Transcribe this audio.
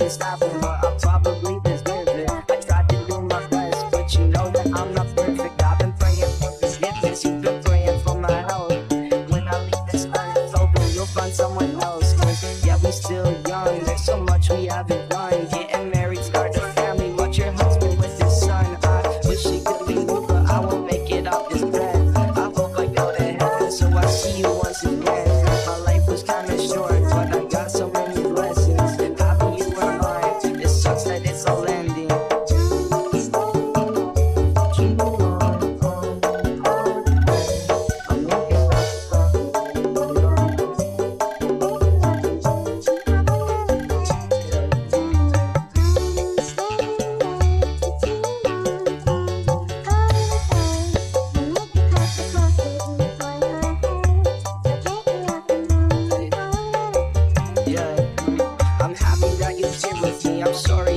isn't stopping, but I probably deserve it. I tried to do my best, but you know that I'm not perfect. I've been praying for forgiveness, you've been praying for my health. When I leave this earth, hoping you'll find someone else. Cause yeah, we still young, there's so much we haven't done. Getting married, start a family, watch your husband with his son. I wish it could be me, but I won't make it off this breath. I hope I go to heaven, so I see you once again. My life was kinda short, but I got so many blessings. Happy you were mine, it sucks that it's all ending. Yeah, I'm happy that you're here with me. I'm sorry